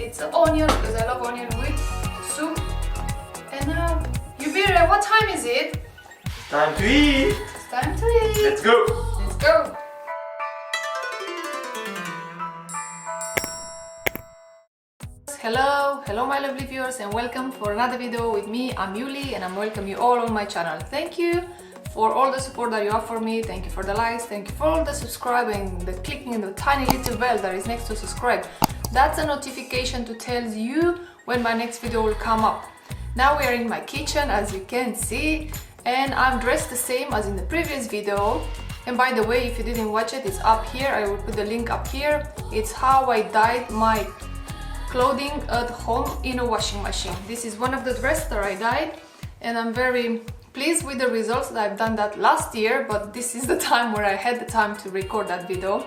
it's an onion because I love onion with soup. And now, Yubire, what time is it? Time to eat! It's time to eat! Let's go! Let's go! Hello my lovely viewers, and welcome for another video with me. I'm Yuli and I'm welcome you all on my channel. Thank you for all the support that you have for me. Thank you for the likes, thank you for all the subscribing, the clicking the tiny little bell that is next to subscribe. That's a notification to tell you when my next video will come up. Now we are in my kitchen, as you can see, and I'm dressed the same as in the previous video. And by the way, if you didn't watch it, it's up here. I will put the link up here. It's how I dyed my clothing at home in a washing machine. This is one of the dresses that I dyed, and I'm very pleased with the results. That I've done that last year, but this is the time where I had the time to record that video.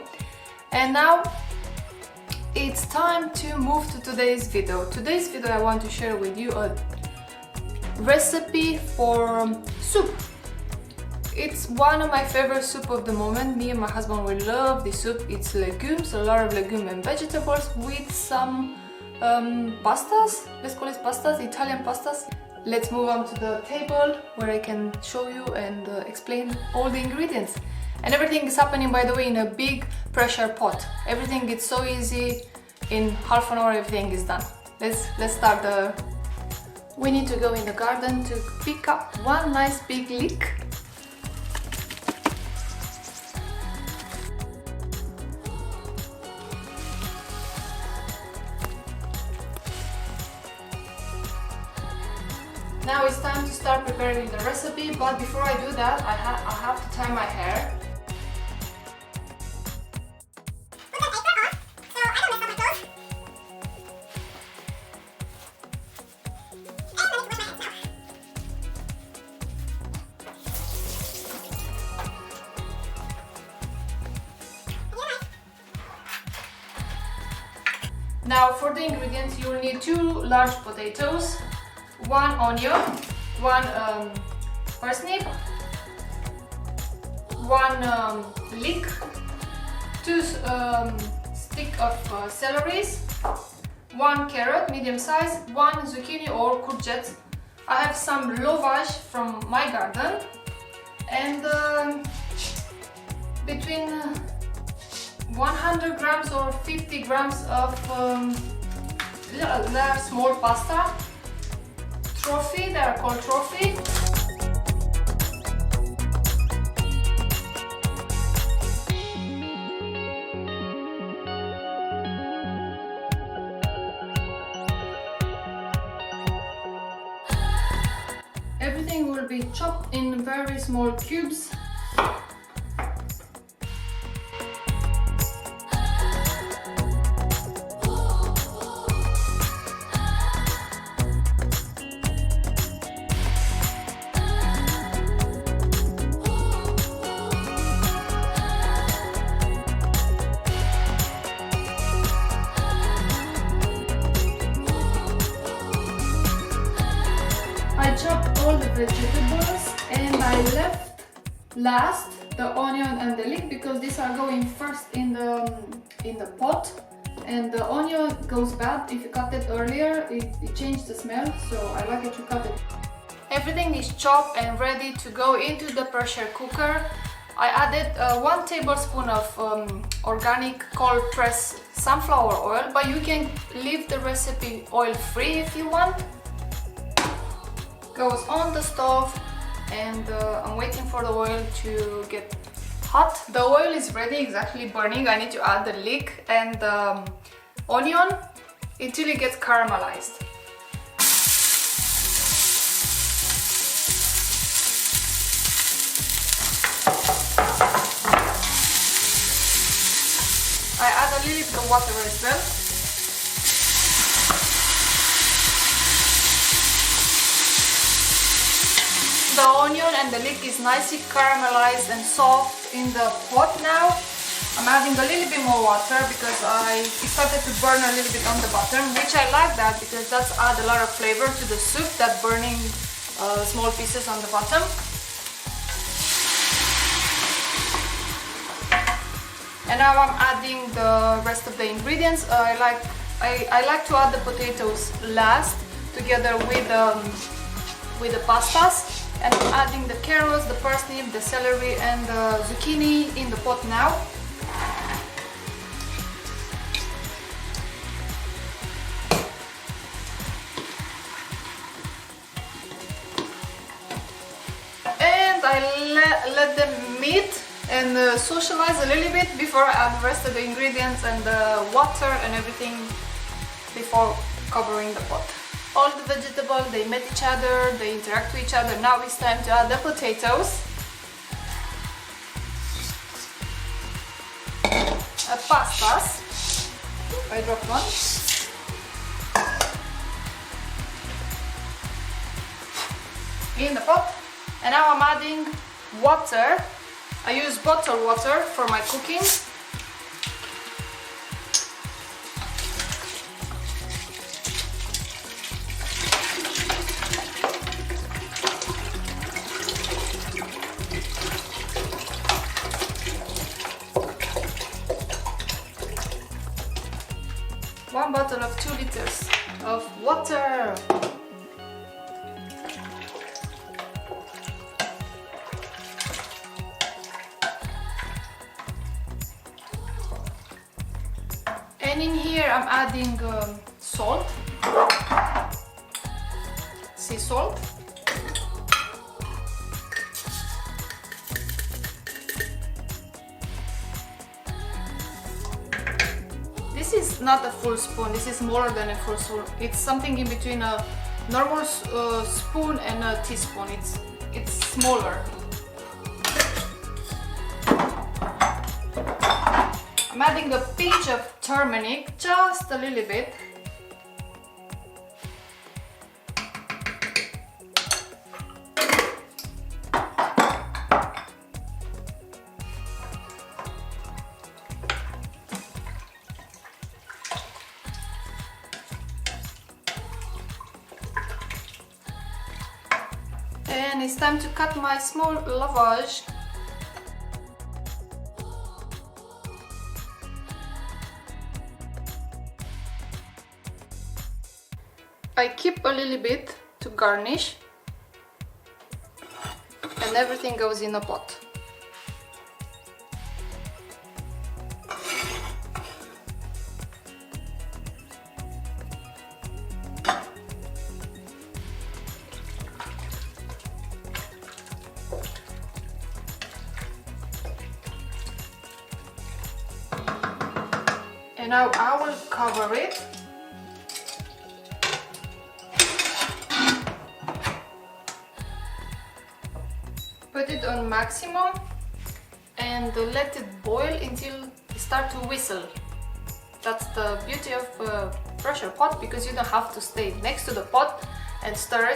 And now it's time to move to today's video. Today's video I want to share with you a recipe for soup. It's one of my favorite soup of the moment. Me and my husband will love this soup. It's legumes, a lot of legume and vegetables with some pastas. Let's call it pastas, Italian pastas. Let's move on to the table where I can show you and explain all the ingredients. And everything is happening, by the way, in a big pressure pot. Everything is so easy. In half an hour everything is done. Let's start the... We need to go in the garden to pick up one nice big leek. Now it's time to start preparing the recipe, but before I do that, I have to tie my hair. Now for the ingredients, you will need 2 large potatoes, 1 onion, 1 parsnip, 1 leek, 2 sticks of celeries, 1 carrot medium size, 1 zucchini or courgette. I have some lovage from my garden, and between 100 grams or 50 grams of small pasta. Trophy, they are called trophy. Everything will be chopped in very small cubes. I chopped all the vegetables and I left last the onion and the leek because these are going first in the pot, and the onion goes bad if you cut it earlier. It changed the smell, so I like it to cut it. Everything is chopped and ready to go into the pressure cooker. I added 1 tablespoon of organic cold pressed sunflower oil, but you can leave the recipe oil free if you want. Goes on the stove, and I'm waiting for the oil to get hot. The oil is ready, exactly burning. I need to add the leek and the onion until it gets caramelized. I add a little bit of water as well. The onion and the leek is nicely caramelized and soft in the pot now. I'm adding a little bit more water because it started to burn a little bit on the bottom, which I like that because that's add a lot of flavor to the soup, that burning small pieces on the bottom. And now I'm adding the rest of the ingredients. I like I like to add the potatoes last together with the pastas, and I'm adding the carrots, the parsnip, the celery and the zucchini in the pot now. And I let them meet and socialize a little bit before I add the rest of the ingredients and the water and everything before covering the pot. All the vegetables, they met each other, they interact with each other. Now it's time to add the potatoes, pastas. I dropped one. In the pot. And now I'm adding water. I use bottled water for my cooking. One bottle of 2 liters of water. And in here I'm adding salt, sea salt, this is not a full spoon, this is smaller than a full spoon. It's something in between a normal spoon and a teaspoon. It's smaller. I'm adding a pinch of turmeric, just a little bit. And it's time to cut my small lavage. I keep a little bit to garnish, and everything goes in a pot. And now I will cover it. Put it on maximum and let it boil until it starts to whistle. That's the beauty of a pressure pot, because you don't have to stay next to the pot and stir.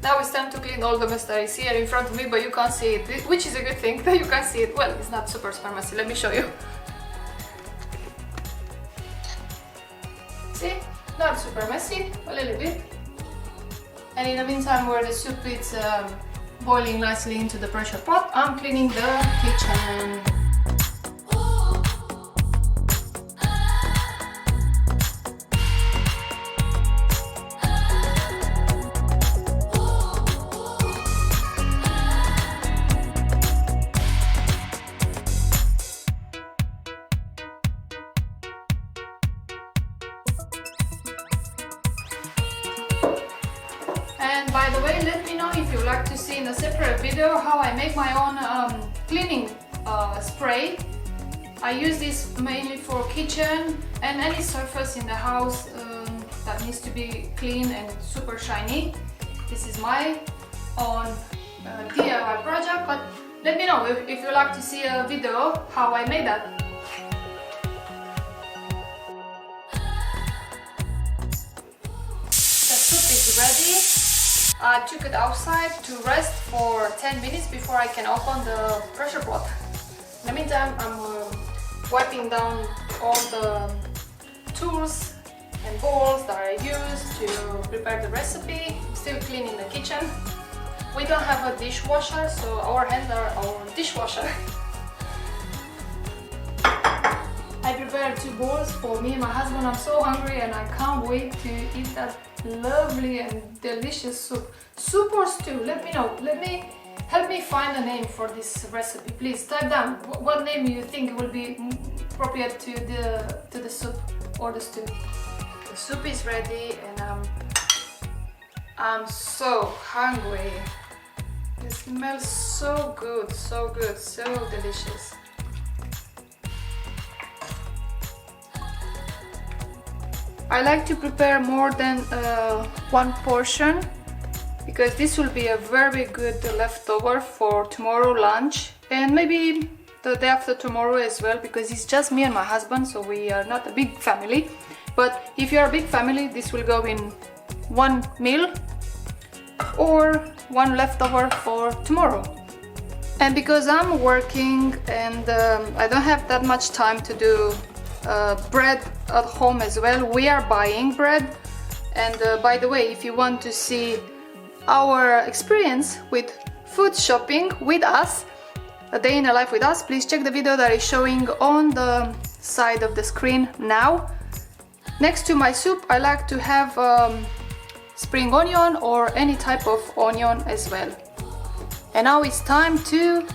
Now it's time to clean all the mess that is here in front of me, but you can't see it, which is a good thing that you can't see it. Well, it's not super messy. Let me show you. See? Not super messy, a little bit. And in the meantime, where the soup is boiling nicely into the pressure pot, I'm cleaning the kitchen. And by the way, let me know if you'd like to see in a separate video how I make my own cleaning spray. I use this mainly for kitchen and any surface in the house that needs to be clean and super shiny. This is my own DIY project, but let me know if you'd like to see a video how I made that. The soup is ready. I took it outside to rest for 10 minutes before I can open the pressure pot. In the meantime, I'm wiping down all the tools and bowls that I used to prepare the recipe. Still cleaning the kitchen. We don't have a dishwasher, so our hands are our dishwasher. I I prepared 2 bowls for me and my husband. I'm so hungry and I can't wait to eat that lovely and delicious soup. Soup or stew? Let me know. Help me find a name for this recipe. Please type down what name you think will be appropriate to the soup or the stew. The soup is ready and I'm so hungry. It smells so good, so delicious. I like to prepare more than one portion because this will be a very good leftover for tomorrow lunch and maybe the day after tomorrow as well, because it's just me and my husband, so we are not a big family. But if you're a big family, this will go in one meal or one leftover for tomorrow. And because I'm working and I don't have that much time to do bread at home as well, we are buying bread. And by the way, if you want to see our experience with food shopping with us, a day in a life with us, please check the video that is showing on the side of the screen now. Next to my soup, I like to have spring onion or any type of onion as well. And now it's time to...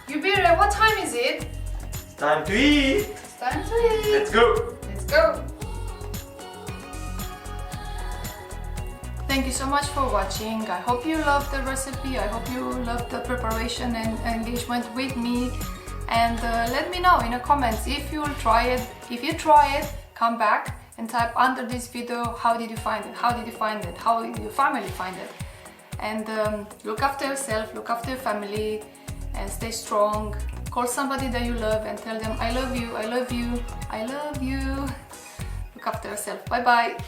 Yubira, what time is it? It's time to eat. It's time to eat. Let's go. Let's go. Thank you so much for watching. I hope you loved the recipe. I hope you loved the preparation and engagement with me. And let me know in the comments if you'll try it. If you try it, come back and type under this video, how did you find it? How did you find it? How did your family find it? And look after yourself, look after your family, and stay strong. Call somebody that you love and tell them, I love you, I love you, I love you. Look after yourself. Bye bye.